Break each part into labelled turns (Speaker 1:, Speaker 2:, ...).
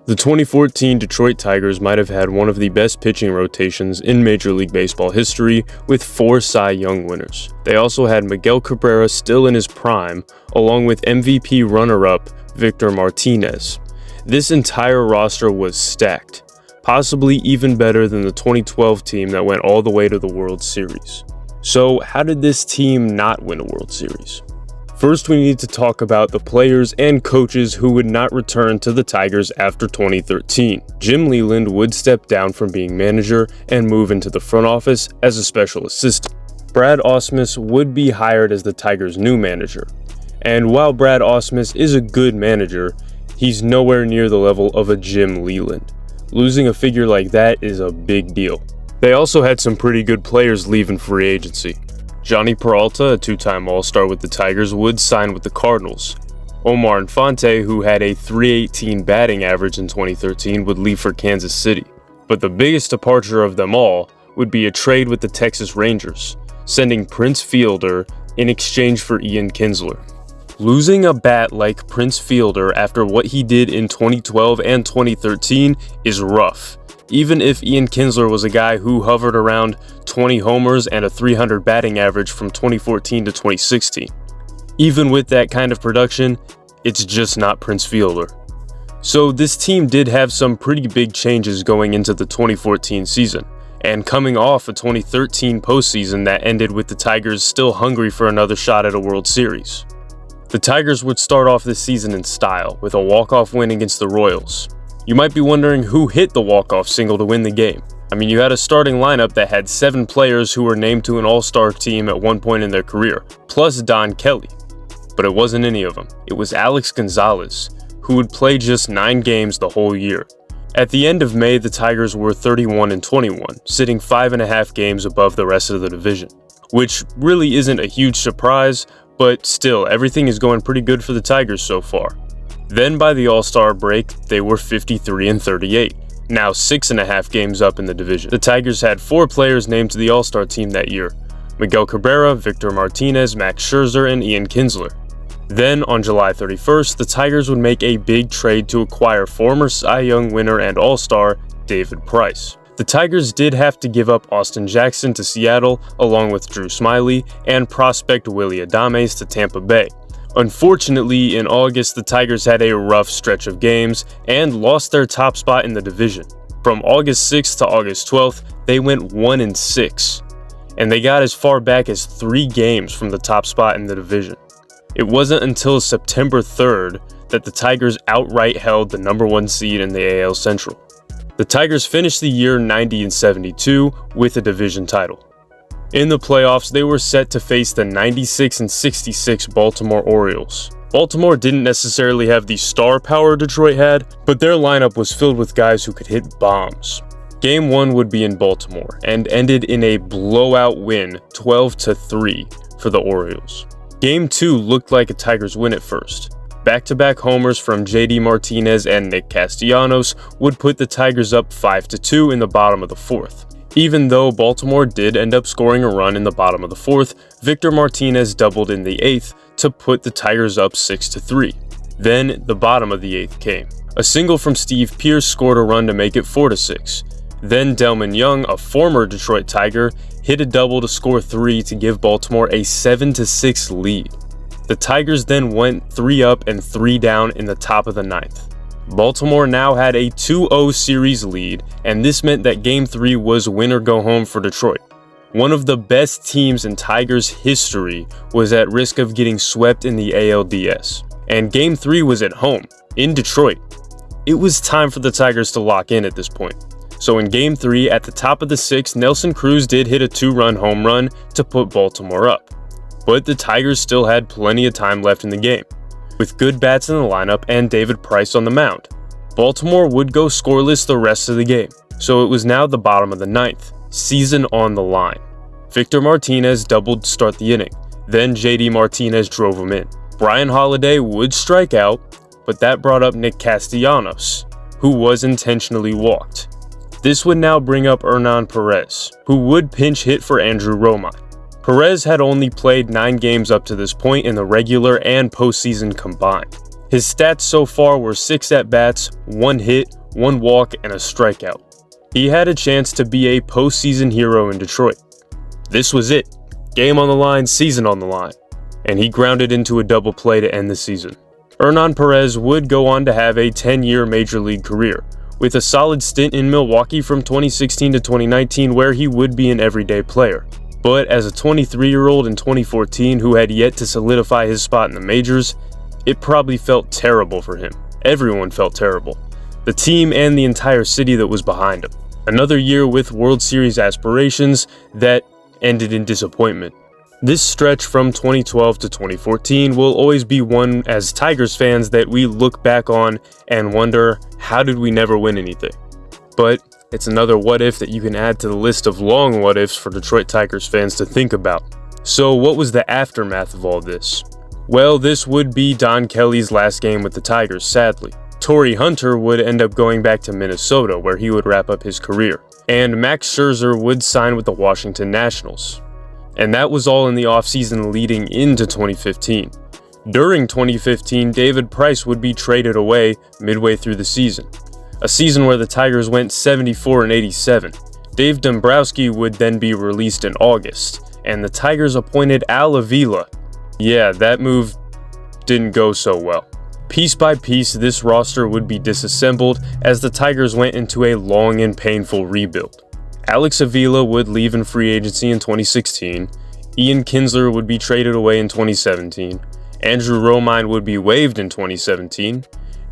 Speaker 1: The 2014 Detroit Tigers might have had one of the best pitching rotations in Major League Baseball history, with 4 Cy Young winners. They also had Miguel Cabrera still in his prime, along with MVP runner-up Victor Martinez. This entire roster was stacked, possibly even better than the 2012 team that went all the way to the World Series. So how did this team not win a World Series? First, we need to talk about the players and coaches who would not return to the Tigers after 2013. Jim Leyland would step down from being manager and move into the front office as a special assistant. Brad Ausmus would be hired as the Tigers' new manager. And while Brad Ausmus is a good manager, he's nowhere near the level of a Jim Leyland. Losing a figure like that is a big deal. They also had some pretty good players leaving free agency. Johnny Peralta, a 2-time All-Star with the Tigers, would sign with the Cardinals. Omar Infante, who had a .318 batting average in 2013, would leave for Kansas City. But the biggest departure of them all would be a trade with the Texas Rangers, sending Prince Fielder in exchange for Ian Kinsler. Losing a bat like Prince Fielder after what he did in 2012 and 2013 is rough, even if Ian Kinsler was a guy who hovered around 20 homers and a .300 batting average from 2014 to 2016. Even with that kind of production, it's just not Prince Fielder. So this team did have some pretty big changes going into the 2014 season, and coming off a 2013 postseason that ended with the Tigers still hungry for another shot at a World Series. The Tigers would start off this season in style with a walk-off win against the Royals. You might be wondering who hit the walk-off single to win the game. I mean, you had a starting lineup that had 7 players who were named to an All-Star team at one point in their career, plus Don Kelly. But it wasn't any of them. It was Alex Gonzalez, who would play just 9 games the whole year. At the end of May, the Tigers were 31-21, sitting 5.5 games above the rest of the division, which really isn't a huge surprise, but still, everything is going pretty good for the Tigers so far. Then by the All-Star break, they were 53-38, now 6.5 games up in the division. The Tigers had 4 players named to the All-Star team that year: Miguel Cabrera, Victor Martinez, Max Scherzer, and Ian Kinsler. Then on July 31st, the Tigers would make a big trade to acquire former Cy Young winner and All-Star David Price. The Tigers did have to give up Austin Jackson to Seattle, along with Drew Smyly, and prospect Willy Adames to Tampa Bay. Unfortunately, in August, the Tigers had a rough stretch of games and lost their top spot in the division. From August 6th to August 12th, they went 1-6, and they got as far back as 3 games from the top spot in the division. It wasn't until September 3rd that the Tigers outright held the number 1 seed in the AL Central. The Tigers finished the year 90-72 with a division title. In the playoffs, they were set to face the 96-66 Baltimore Orioles. Baltimore didn't necessarily have the star power Detroit had, but their lineup was filled with guys who could hit bombs. Game 1 would be in Baltimore and ended in a blowout win, 12-3 for the Orioles. Game 2 looked like a Tigers win at first. Back-to-back homers from JD Martinez and Nick Castellanos would put the Tigers up 5-2 in the bottom of the 4th. Even though Baltimore did end up scoring a run in the bottom of the 4th, Victor Martinez doubled in the 8th to put the Tigers up 6-3. Then the bottom of the 8th came. A single from Steve Pearce scored a run to make it 4-6. Then Delman Young, a former Detroit Tiger, hit a double to score 3 to give Baltimore a 7-6 lead. The Tigers then went 3 up and 3 down in the top of the 9th. Baltimore now had a 2-0 series lead, and this meant that Game 3 was win or go home for Detroit. One of the best teams in Tigers history was at risk of getting swept in the ALDS, and Game 3 was at home, in Detroit. It was time for the Tigers to lock in at this point. So in Game 3, at the top of the 6th, Nelson Cruz did hit a 2-run home run to put Baltimore up. But the Tigers still had plenty of time left in the game, with good bats in the lineup and David Price on the mound. Baltimore would go scoreless the rest of the game, so it was now the bottom of the 9th, season on the line. Victor Martinez doubled to start the inning, then JD Martinez drove him in. Brian Holiday would strike out, but that brought up Nick Castellanos, who was intentionally walked. This would now bring up Hernan Perez, who would pinch hit for Andrew Romine. Perez had only played 9 games up to this point in the regular and postseason combined. His stats so far were 6 at-bats, 1 hit, 1 walk, and a strikeout. He had a chance to be a postseason hero in Detroit. This was it. Game on the line, season on the line. And he grounded into a double play to end the season. Hernan Perez would go on to have a 10-year major league career, with a solid stint in Milwaukee from 2016 to 2019 where he would be an everyday player. But as a 23-year-old in 2014 who had yet to solidify his spot in the majors, it probably felt terrible for him. Everyone felt terrible. The team and the entire city that was behind him. Another year with World Series aspirations that ended in disappointment. This stretch from 2012 to 2014 will always be one as Tigers fans that we look back on and wonder, how did we never win anything? But it's another what if that you can add to the list of long what ifs for Detroit Tigers fans to think about. So what was the aftermath of all this? Well, this would be Don Kelly's last game with the Tigers, sadly. Torrey Hunter would end up going back to Minnesota where he would wrap up his career. And Max Scherzer would sign with the Washington Nationals. And that was all in the offseason leading into 2015. During 2015, David Price would be traded away midway through the season. A season where the Tigers went 74-87. Dave Dombrowski would then be released in August, and the Tigers appointed Al Avila. Yeah, that move didn't go so well. Piece by piece, this roster would be disassembled as the Tigers went into a long and painful rebuild. Alex Avila would leave in free agency in 2016, Ian Kinsler would be traded away in 2017, Andrew Romine would be waived in 2017,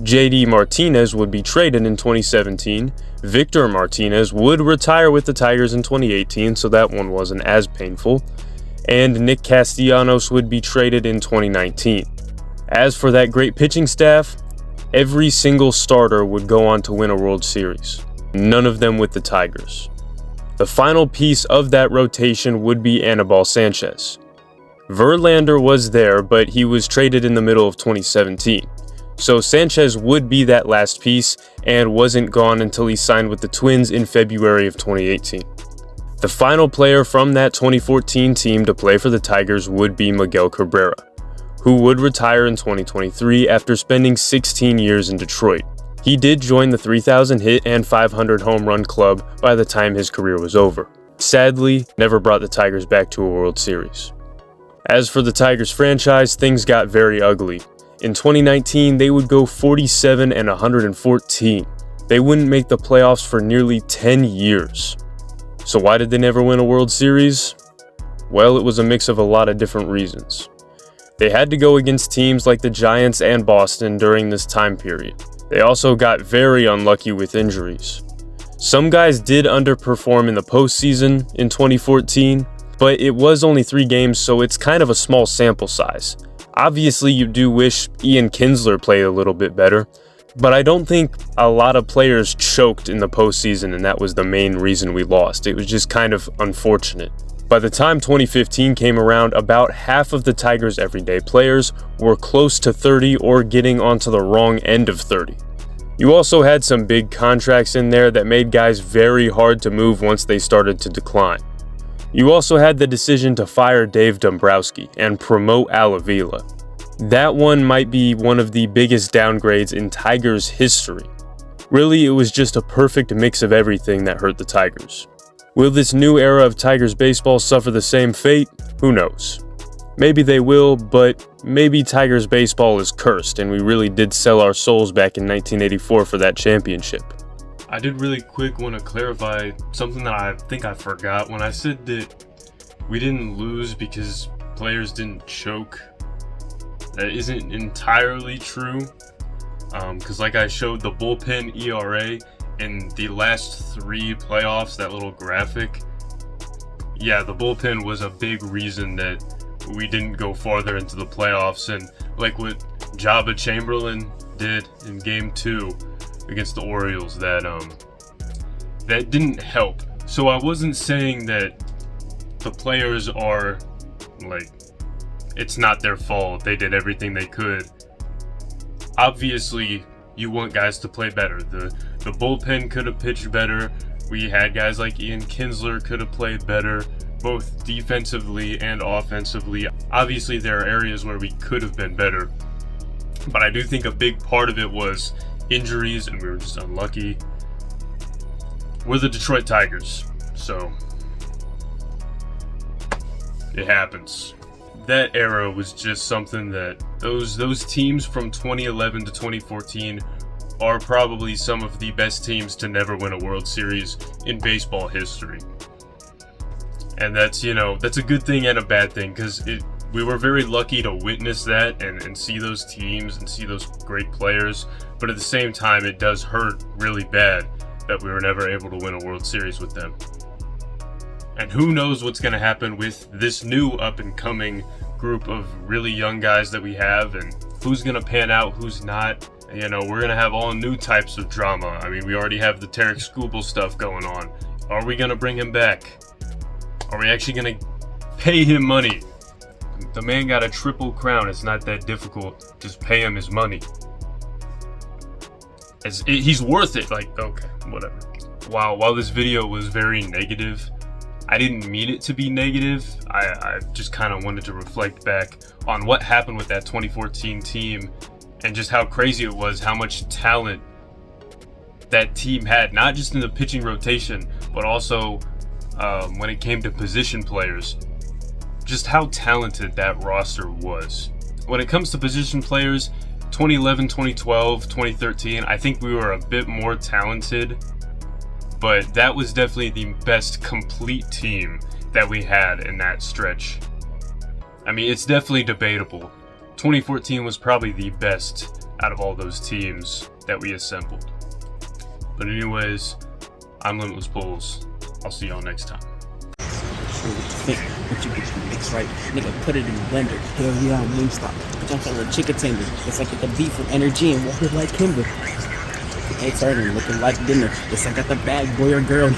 Speaker 1: JD Martinez would be traded in 2017, Victor Martinez would retire with the Tigers in 2018, so that one wasn't as painful, and Nick Castellanos would be traded in 2019. As for that great pitching staff, every single starter would go on to win a World Series, none of them with the Tigers. The final piece of that rotation would be Anibal Sanchez. Verlander was there, but he was traded in the middle of 2017. So Sanchez would be that last piece and wasn't gone until he signed with the Twins in February of 2018. The final player from that 2014 team to play for the Tigers would be Miguel Cabrera, who would retire in 2023 after spending 16 years in Detroit. He did join the 3,000 hit and 500 home run club by the time his career was over. Sadly, never brought the Tigers back to a World Series. As for the Tigers franchise, things got very ugly. In 2019, they would go 47-114. They wouldn't make the playoffs for nearly 10 years. So why did they never win a World Series? Well, it was a mix of a lot of different reasons. They had to go against teams like the Giants and Boston during this time period. They also got very unlucky with injuries. Some guys did underperform in the postseason in 2014, but it was only 3 games, so it's kind of a small sample size. Obviously, you do wish Ian Kinsler played a little bit better, but I don't think a lot of players choked in the postseason, and that was the main reason we lost. It was just kind of unfortunate. By the time 2015 came around, about half of the Tigers' everyday players were close to 30 or getting onto the wrong end of 30. You also had some big contracts in there that made guys very hard to move once they started to decline. You also had the decision to fire Dave Dombrowski and promote Al Avila. That one might be one of the biggest downgrades in Tigers history. Really, it was just a perfect mix of everything that hurt the Tigers. Will this new era of Tigers baseball suffer the same fate? Who knows? Maybe they will, but maybe Tigers baseball is cursed and we really did sell our souls back in 1984 for that championship. I did really quick want to clarify something that I think I forgot. When I said that we didn't lose because players didn't choke, that isn't entirely true. Because like I showed the bullpen ERA in the last 3 playoffs, that little graphic, yeah, the bullpen was a big reason that we didn't go farther into the playoffs. And like what Jabba Chamberlain did in Game 2 against the Orioles, that didn't help. So I wasn't saying that the players are like, it's not their fault, they did everything they could. Obviously, you want guys to play better. The bullpen could have pitched better. We had guys like Ian Kinsler could have played better, both defensively and offensively. Obviously, there are areas where we could have been better. But I do think a big part of it was injuries and we were just unlucky. We're the Detroit Tigers, so it happens. That era was just something that those teams from 2011 to 2014 are probably some of the best teams to never win a World Series in baseball history. And that's, that's a good thing and a bad thing, because we were very lucky to witness that and see those teams and see those great players. But at the same time, it does hurt really bad that we were never able to win a World Series with them. And who knows what's going to happen with this new up-and-coming group of really young guys that we have, and who's going to pan out, who's not. We're going to have all new types of drama. I mean, we already have the Tarek Skubal stuff going on. Are we going to bring him back? Are we actually going to pay him money? The man got a triple crown. It's not that difficult. Just pay him his money. He's worth it. Like, okay, whatever. While this video was very negative, I didn't mean it to be negative. I just kind of wanted to reflect back on what happened with that 2014 team and just how crazy it was, how much talent that team had, not just in the pitching rotation, but also when it came to position players. Just how talented that roster was. When it comes to position players, 2011, 2012, 2013, I think we were a bit more talented, but that was definitely the best complete team that we had in that stretch. I mean, it's definitely debatable. 2014 was probably the best out of all those teams that we assembled. But anyways, I'm Limitless Bulls. I'll see y'all next time.
Speaker 2: But you get the mix right, nigga, put it in the blender. Hell yeah, I'm Wingstop. Bitch, I'm feeling chicken tender. It's like the beef with energy and water like Kimber. Hey, turning, looking like dinner. It's like I got the bag, boy or girl.